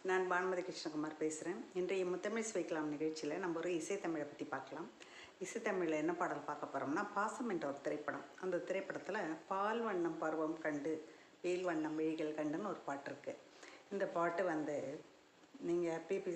நான் பானுமதி கிருஷ்ணகுமார் பேசுகிறேன். இன்றைய முத்தமிழ் சுவைக்கலாம் நிகழ்ச்சியில் நம்ம ஒரு இசைத்தமிழை பற்றி பார்க்கலாம். இசைத்தமிழில் என்ன பாடல் பார்க்க போகிறோம்னா, பாசம் என்ற ஒரு திரைப்படம். அந்த திரைப்படத்தில் பால் வண்ணம் பருவம் கண்டு வேல் வண்ணம் விழிகள் கண்டுன்னு ஒரு பாட்டு இருக்குது. இந்த பாட்டு நீங்கள் பிபி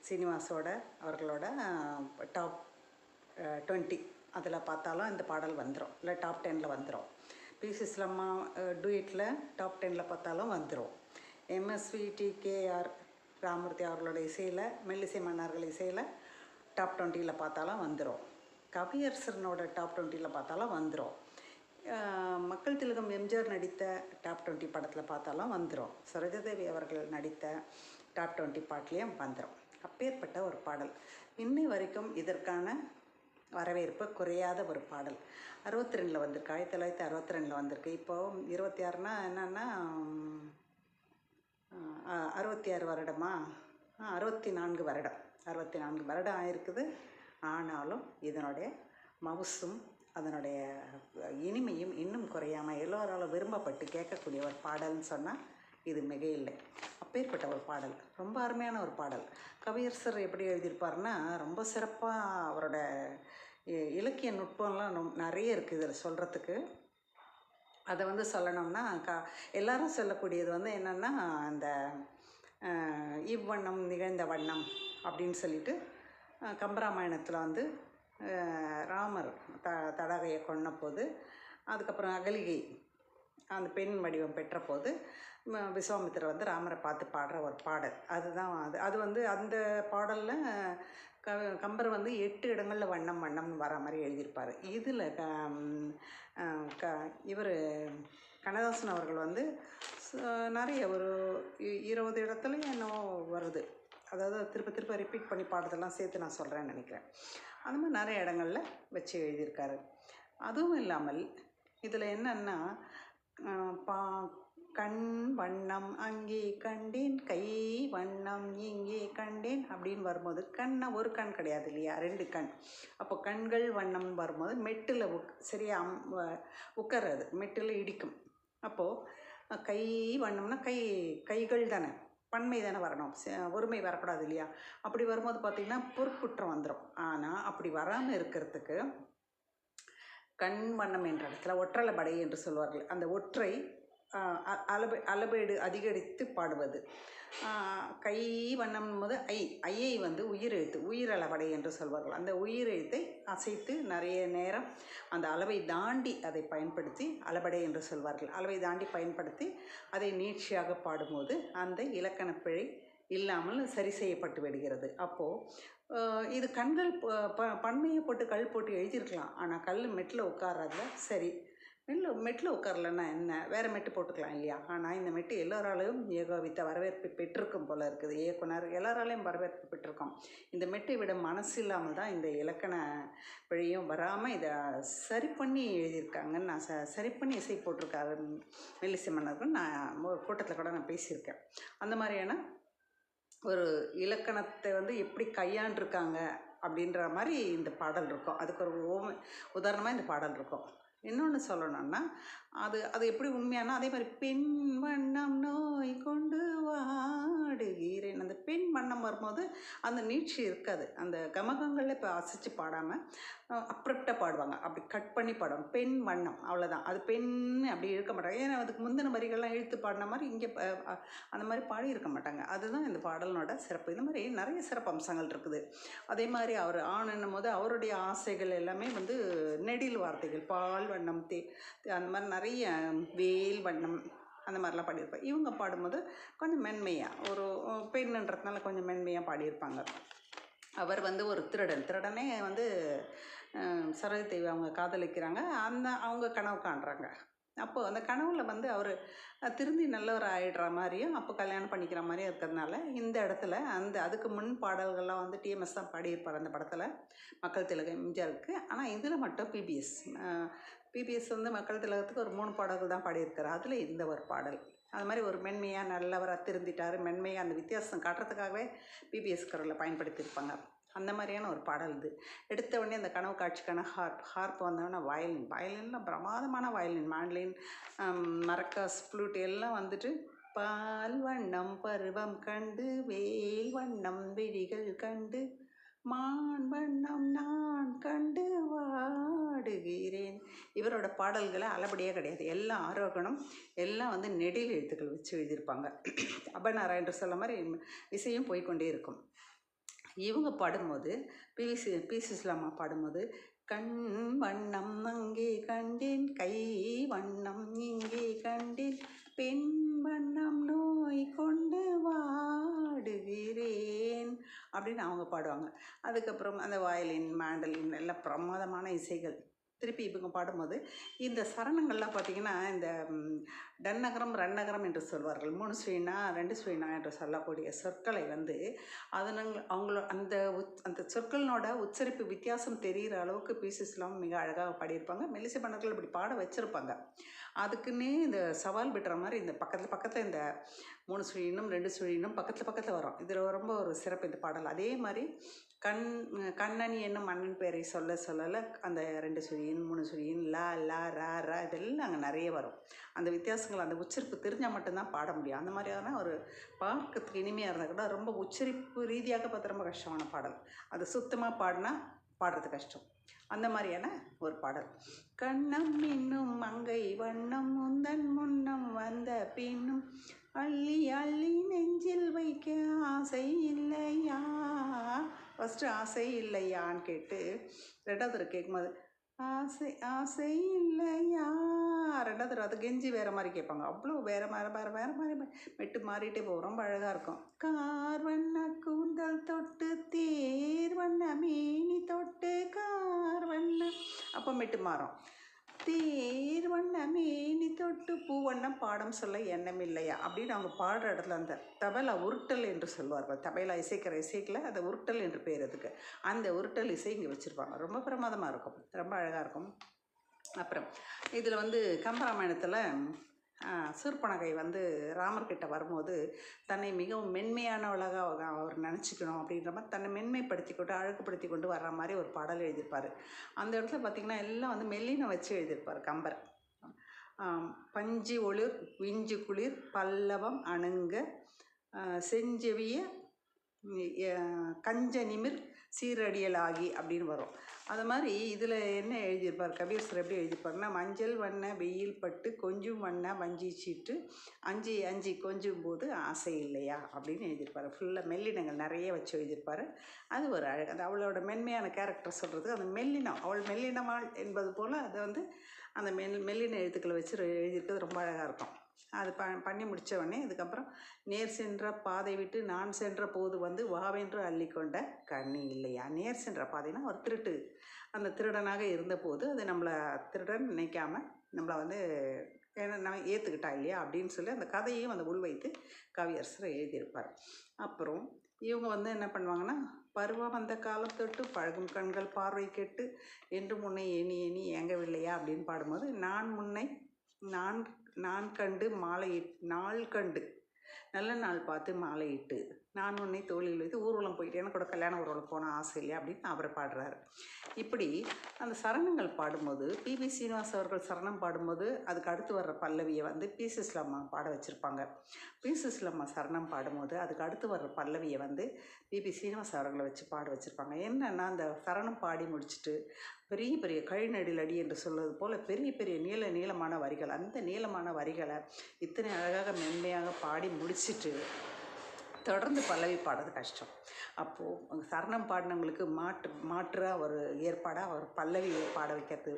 சீனிவாசோட அவர்களோட டாப் 20 அதில் பார்த்தாலும் இந்த பாடல் வந்துடும், இல்லை டாப் 10 வந்துடும். பிசி ஸ்லம்மா டூயட்டில் டாப் 10 பார்த்தாலும் வந்துடும். MSVTKR ராமூர்த்தி அவர்களோட இசையில், மெல்லிசை மன்னர்கள் இசையில் டாப் 20 பார்த்தாலும் வந்துடும். கவியரசனோட டாப் 20 பார்த்தாலும் வந்துடும். மக்கள் திலகம் எம்ஜிஆர் நடித்த டாப் 20 படத்தில் பார்த்தாலும் வந்துடும். சரோஜாதேவி அவர்கள் நடித்த டாப் 20 பாட்டிலையும் வந்துடும். அப்பேற்பட்ட ஒரு பாடல். இன்னை வரைக்கும் இதற்கான வரவேற்பு குறையாத ஒரு பாடல். 62 வந்திருக்கு, 1962 வந்திருக்கு. இப்போது 26னா என்னென்னா 66 வருடமா, 64 வருடம் 64 வருடம் ஆயிருக்குது. ஆனாலும் இதனுடைய மவுசும் அதனுடைய இனிமையும் இன்னும் குறையாமல் எல்லோராலும் விரும்பப்பட்டு கேட்கக்கூடிய ஒரு பாடல்னு சொன்னால் இது மிக இல்லை. அப்பேற்பட்ட ஒரு பாடல், ரொம்ப அருமையான ஒரு பாடல். கவியரசர் எப்படி எழுதியிருப்பார்னா, ரொம்ப சிறப்பாக அவரோட இலக்கிய நுட்பம்லாம் நிறைய இருக்குது இதில் சொல்கிறதுக்கு. அதை சொல்லணும்னா எல்லாரும் சொல்லக்கூடியது என்னென்னா, அந்த இவ்வண்ணம் நிகழ்ந்த வண்ணம் அப்படின்னு சொல்லிட்டு கம்பராமாயணத்தில் ராமர் தடாகையை கொன்ன போது, அதுக்கப்புறம் அகலிகை அந்த பெண் வடிவம் பெற்ற போது விஸ்வாமித்திரர் ராமரை பார்த்து பாடுற ஒரு பாடல். அதுதான் அது அந்த பாடலில் கம்பர் 8 இடங்களில் வண்ணம் வண்ணம்னு வர மாதிரி எழுதியிருப்பார். இதில் இவர் கண்ணதாசன் அவர்கள் நிறைய ஒரு 20 இடத்துலையும் என்னவோ வருது. அதாவது திருப்ப ரிப்பீட் பண்ணி பாடுறதெல்லாம் சேர்த்து நான் சொல்கிறேன்னு நினைக்கிறேன். அந்த மாதிரி நிறைய இடங்களில் வச்சு எழுதியிருக்காரு. அதுவும் இல்லாமல் இதில் என்னென்னா, கண் வண்ணம் அங்கே கண்டேன், கை வண்ணம் இங்கே கண்டேன் அப்படின்னு வரும்போது ஒரு கண் கிடையாது இல்லையா, 2 கண். அப்போ கண்கள் வண்ணம் வரும்போது மெட்டில் சரியாக உட்காராது, மெட்டில் இடிக்கும். அப்போது கை வண்ணம்னா கைகள் தானே, பன்மை தானே வரணும், ஒருமை வரக்கூடாது இல்லையா. அப்படி வரும்போது பார்த்திங்கன்னா பொற்குற்றம் வந்துடும். ஆனால் அப்படி வராமல் இருக்கிறதுக்கு கண் வண்ணம் என்ற இடத்துல ஒற்றலபடை என்று சொல்வார்கள். அந்த ஒற்றை அளபேடு அதிகரித்து பாடுவது. கை வண்ணம் போது ஐயை உயிரெழுத்து, உயிரளபடை என்று சொல்வார்கள். அந்த உயிரெழுத்தை அசைத்து நிறைய நேரம் அந்த அளவை தாண்டி அதை பயன்படுத்தி அளபடை என்று சொல்வார்கள். அளவை தாண்டி பயன்படுத்தி அதை நீட்சியாக பாடும்போது அந்த இலக்கண பிழை இல்லாமல் சரி செய்யப்பட்டு விடுகிறது. அப்போது இது கண்கள் பன்மையை போட்டு கல் போட்டு எழுதியிருக்கலாம். ஆனால் கல் மெட்டில் உட்காராதுல, சரி மெட்டில் உட்காரலன்னா என்ன, வேறு மெட்டு போட்டுக்கலாம் இல்லையா. ஆனால் இந்த மெட்டு எல்லோராலையும் ஏகோபித்த வரவேற்பு பெற்றிருக்கும் போல இருக்குது. இயக்குனர் எல்லாராலையும் வரவேற்பு பெற்றிருக்கோம். இந்த மெட்டை விட மனசு இல்லாமல் தான் இந்த இலக்கண பிழையும் வராமல் இதை சரி பண்ணி எழுதியிருக்காங்கன்னு நான் சரி பண்ணி இசை போட்டிருக்காரு மெல்லிசை மன்னர்கள். நான் ஒரு கூட்டத்தில் கூட நான் பேசியிருக்கேன். அந்த மாதிரியான ஒரு இலக்கணத்தை எப்படி கையாண்டிருக்காங்க அப்படின்ற மாதிரி இந்த பாடல் இருக்கும். அதுக்கு ஒரு உதாரணமாக இந்த பாடல் இருக்கும். இன்னொன்று சொல்லணும்னா, அது எப்படி உண்மையானா, அதே மாதிரி பெண் வண்ணம் நோய் கொண்டு வாடுகிறேன், அந்த பெண் வண்ணம் வரும்போது அந்த நீட்சி இருக்காது. அந்த கமகங்களில் இப்போ அசைச்சு பாடாமல் அப்ரப்டாக பாடுவாங்க, அப்படி கட் பண்ணி பாடுவாங்க. பெண் வண்ணம் அவ்வளோதான், அது பெண் அப்படி இருக்க மாட்டாங்க. ஏன்னா அதுக்கு முந்தின வரிகள்லாம் இழுத்து பாடின மாதிரி இங்கே அந்த மாதிரி பாடி இருக்க மாட்டாங்க. அதுதான் இந்த பாடலனோட சிறப்பு. இந்த மாதிரி நிறைய சிறப்பு அம்சங்கள் இருக்குது. அதே மாதிரி அவர் ஆணுன்னும் போது அவருடைய ஆசைகள் எல்லாமே நெடில் வார்த்தைகள், பால் வண்ணம் அந்த மாதிரி நிறைய வேல் வண்ணம் அந்த மாதிரிலாம் பாடியிருப்பாங்க. இவங்க பாடும்போது கொஞ்சம் மென்மையாக, ஒரு பெண்ணுன்றதுனால கொஞ்சம் மென்மையாக பாடியிருப்பாங்க. அவர் ஒரு திருடனே சரோஜாதேவி அவங்க காதலிக்கிறாங்க. அவங்க கனவு காண்றாங்க. அப்போது அந்த கனவில் அவர் திருந்தி நல்லவர் ஆகிடுற மாதிரியும், அப்போ கல்யாணம் பண்ணிக்கிற மாதிரியும் இருக்கிறதுனால இந்த இடத்துல அதுக்கு முன் பாடல்கள்லாம் டிஎம்எஸ் தான் பாடியிருப்பார் அந்த படத்தில், மக்கள் திலகம் எம்ஜிஆருக்கு. ஆனால் இதில் மட்டும் பிபிஎஸ் மக்கள் திலகத்துக்கு ஒரு 3 பாடல்கள் தான் பாடியிருக்காரு. அதில் இந்த ஒரு பாடல் அது மாதிரி ஒரு மென்மையாக நல்லவராக திருந்திட்டார், மென்மையாக அந்த வித்தியாசம் காட்டுறதுக்காகவே பிபிஎஸ் குரலை பயன்படுத்தியிருப்பாங்க. அந்த மாதிரியான ஒரு பாடல் இது. எடுத்த உடனே அந்த கனவு காட்சிக்கான ஹார்ப் வந்தோடனே வயலின்லாம் பிரமாதமான வயலின், மேண்ட்லின், மரக்காஸ், ஃப்ளூட் எல்லாம் பால் வண்ணம் பருவம் கண்டு வேல் வண்ணம் விழிகள் கண்டு மான் வண்ணம் நான் கண்டு வாடுகிறேன். இவரோட பாடல்களை அளபடியாக கிடையாது, எல்லாம் ஆரோகணம், எல்லாம் வந்து நெடில் எழுத்துக்கள் வச்சு எழுதியிருப்பாங்க. அபநாரா என்று சொல்ல மாதிரி இசையும் போய்கொண்டே இருக்கும். இவங்க பாடும்போது பி சுசிலாம்மா பாடும்போது கண் வண்ணம் அங்கே கண்டேன், கை வண்ணம் இங்கே கண்டேன், பெண் வண்ணம் நோய் கொண்டு வாடுகிறேன் அப்படின்னு அவங்க பாடுவாங்க. அதுக்கப்புறம் அந்த வயலின், மேண்டலின் எல்லாம் பிரமாதமான இசைகள். திருப்பி இவங்க பாடும்போது இந்த சரணங்கள்லாம் பார்த்திங்கன்னா இந்த டன்னகரம் ரன்னகரம் என்று சொல்வார்கள். 3 ஸ்வீனா 2 ஸ்வீனா என்று சொல்லக்கூடிய சொற்களை வந்து அவங்களோட அந்த சொற்களினோட உச்சரிப்பு வித்தியாசம் தெரிகிற அளவுக்கு பி சுசிலாம் மிக அழகாக பாடியிருப்பாங்க. மெல்லிசை மன்னர்கள் இப்படி பாட வச்சுருப்பாங்க. அதுக்குன்னே இந்த சவால் விடுற மாதிரி இந்த பக்கத்தில் இந்த 3 சுழியினும் 2 சுழியினும் பக்கத்தில் வரும். இதில் ரொம்ப ஒரு சிறப்பு இந்த பாடல். அதே மாதிரி கண்ணனி என்னும் மன்னன் பேரை சொல்லலை அந்த 2 சுழியின் 3 சுழியின் லா லா ரா ரா இதெல்லாம் அங்கே நிறைய வரும். அந்த வித்தியாசங்கள் அந்த உச்சரிப்பு தெரிஞ்சால் மட்டும்தான் பாட முடியும். அந்த மாதிரியான ஒரு பார்க்கறதுக்கு இனிமையாக இருந்தால் கூட ரொம்ப உச்சரிப்பு ரீதியாக பார்த்து ரொம்ப கஷ்டமான பாடல். அது சுத்தமாக பாடுறது கஷ்டம். அந்த மாதிரியான ஒரு பாடல். கண்ணம் இன்னும் மங்கை வண்ணம் முந்தன் முன்னம் வந்த பின்னும் அள்ளி அள்ளி நெஞ்சில் வைக்க ஆசை இல்லையா. ஃபஸ்ட்டு ஆசை இல்லையான்னு கேட்டு ரெண்டாவது கேட்கும்போது ஆசை இல்லையா, ரெண்டாவது அது கெஞ்சி வேறு மாதிரி கேட்பாங்க. அவ்வளோ வேறு மாதிரி மெட்டு மாறிட்டே போகும். ரொம்ப அழகாக இருக்கும். கார் வண்ண கூந்தல் தொட்டு தேர் வண்ண மேனி தொட்டு கார் வண்ண, அப்போ மெட்டு மாறும். தேர் வண்ண மேனி தொட்டு பூ வண்ணம் பாடம் சொல்ல எண்ணம் இல்லையா அப்படின்னு அவங்க பாடுற இடத்துல அந்த தபலா உருட்டல் என்று சொல்வார்கள். தபலா இசைக்கில் அந்த உருட்டல் என்று பேர். அதுக்கு அந்த உருட்டல் இசை இங்கே வச்சுருப்பாங்க. ரொம்ப பிரமாதமாக இருக்கும், ரொம்ப அழகாக இருக்கும். அப்புறம் இதில் வந்து கம்பராமாயணத்தில் சூர்பனகை வந்து ராமர்கிட்ட வரும்போது தன்னை மிகவும் மென்மையானவளாக அவர் நினச்சிக்கணும் அப்படின்ற மாதிரி தன்னை மென்மைப்படுத்தி கொண்டு அழகுப்படுத்தி கொண்டு வர்ற மாதிரி ஒரு பாடல் எழுதியிருப்பார். அந்த இடத்துல பார்த்திங்கன்னா எல்லாம் வந்து மெல்லினை வச்சு எழுதியிருப்பார் கம்பர். பஞ்சு ஒளிர் விஞ்சு குளிர் பல்லவம் அணுங்க செஞ்செவிய கஞ்ச நிமிர் சீரடியலாகி அப்படின்னு வரும். அது மாதிரி இதில் என்ன எழுதியிருப்பார் கபீர் சார் எப்படி எழுதியிருப்பாருன்னா, மஞ்சள் வண்ண வெயில் பட்டு கொஞ்சம் வண்ண வஞ்சி சீட்டு அஞ்சி அஞ்சி கொஞ்சம் போது ஆசை இல்லையா அப்படின்னு எழுதியிருப்பார். ஃபுல்லாக மெல்லினங்கள் நிறைய வச்சு எழுதியிருப்பார். அது ஒரு அழகு. அது அவளோட மென்மையான கேரக்டர் சொல்கிறதுக்கு அந்த மெல்லினம், அவள் மெல்லினமாள் என்பது போல் அதை வந்து அந்த மெல்லின எழுத்துக்களை வச்சு எழுதியிருக்கிறது ரொம்ப அழகாக இருக்கும். அது பண்ணி முடித்த உடனே அதுக்கப்புறம் நேர் சென்ற பாதை விட்டு நான் சென்ற போது வந்து வாவென்று அள்ளிக்கொண்ட கண்ணி இல்லையா. நேர் சென்ற பாதைனா ஒரு திருட்டு, அந்த திருடனாக இருந்தபோது அது நம்மளை திருடன் நினைக்காம நம்மளை வந்து நம்ம ஏற்றுக்கிட்டா இல்லையா அப்படின்னு சொல்லி அந்த கதையையும் அந்த உள்வைத்து கவியரசர் எழுதியிருப்பார். அப்புறம் இவங்க வந்து என்ன பண்ணுவாங்கன்னா, பருவம் வந்த காலம் தொட்டு பழகும் கண்கள் பார்வை கெட்டு என்று முன்னை எண்ணி எண்ணி ஏங்கவில்லையா அப்படின்னு பாடும்போது நான் கண்டு நாள் கண்டு நல்ல நாள் பார்த்து மாலையிட்டு நான் உன்னை தோளில் வைத்து ஊர்வலம் போயிட்டு எனக்கு கூட கல்யாண ஊர்வலம் போன ஆசை இல்லையா அப்படின்னு அவரை பாடுறாரு. இப்படி அந்த சரணங்கள் பாடும்போது பி சீனிவாஸ் அவர்கள் சரணம் பாடும்போது அதுக்கு அடுத்து வர்ற பல்லவியை வந்து பி சுசிலாம்மா பாட வச்சுருப்பாங்க. பி சுசிலாம்மா சரணம் பாடும்போது அதுக்கு அடுத்து வர்ற பல்லவியை வந்து பி சீனிவாஸ் அவர்களை வச்சு பாட வச்சுருப்பாங்க. என்னென்னா அந்த சரணம் பாடி முடிச்சுட்டு பெரிய பெரிய கழிநடில் அடி என்று சொல்வது போல் பெரிய பெரிய நீளமான வரிகள், அந்த நீளமான வரிகளை இத்தனை அழகாக மென்மையாக பாடி முடிச்சுட்டு தொடர்ந்து பல்லவி பாடுறது கஷ்டம். அப்போது சரணம் பாடினவங்களுக்கு மாற்றாக ஒரு ஏற்பாடாக ஒரு பல்லவியை பாட வைக்கிறது,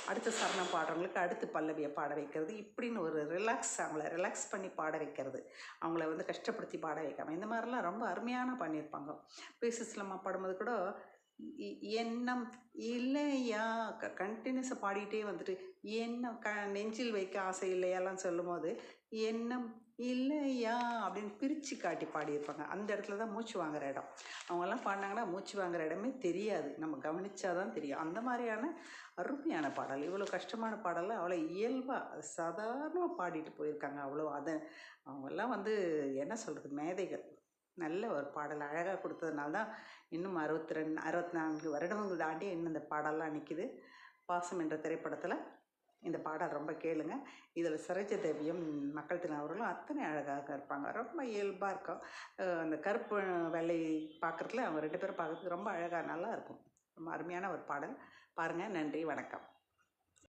அடுத்த சரணம் பாடுறவங்களுக்கு அடுத்து பல்லவியை பாட வைக்கிறது, இப்படின்னு ஒரு அவங்கள ரிலாக்ஸ் பண்ணி பாட வைக்கிறது, அவங்கள வந்து கஷ்டப்படுத்தி பாட வைக்காமல் இந்த மாதிரிலாம் ரொம்ப அருமையான பண்ணியிருப்பாங்க. பி சுசிலாம்மா பாடும்போது கூட எண்ணம் இல்லையா கண்டினியூஸாக பாடிட்டே வந்துட்டு எண்ணம் நெஞ்சில் வைக்க ஆசை இல்லையாலாம் சொல்லும்போது எண்ணம் இல்லையா அப்படின்னு பிரித்து காட்டி பாடியிருப்பாங்க. அந்த இடத்துல தான் மூச்சு வாங்குகிற இடம். அவங்கெல்லாம் பாடினாங்கன்னா மூச்சு வாங்குகிற இடமே தெரியாது, நம்ம கவனித்தாதான் தெரியும். அந்த மாதிரியான அருமையான பாடல், இவ்வளோ கஷ்டமான பாடலை அவ்வளோ இயல்பாக சாதாரணமாக பாடிட்டு போயிருக்காங்க. அவ்வளோ அதை அவங்கெல்லாம் வந்து என்ன சொல்கிறது, மேதைகள். நல்ல ஒரு பாடல் அழகாக கொடுத்ததுனால தான் இன்னும் 64 வருடங்கள் தாண்டி இன்னும் இந்த பாடலாம் நிற்கிது. பாசம் என்ற திரைப்படத்தில் இந்த பாடல் ரொம்ப கேளுங்க. இதில் சரோஜா தேவியும் மக்கள் திலகம் அவர்களும் அத்தனை அழகாக இருப்பாங்க. ரொம்ப இயல்பாக இருக்கும். அந்த கருப்பு வெள்ளை பார்க்குறதுல அவங்க 2 பேரும் பார்க்குறதுக்கு ரொம்ப அழகாக நல்லா இருக்கும். ரொம்ப அருமையான ஒரு பாடல். பாருங்கள். நன்றி, வணக்கம்.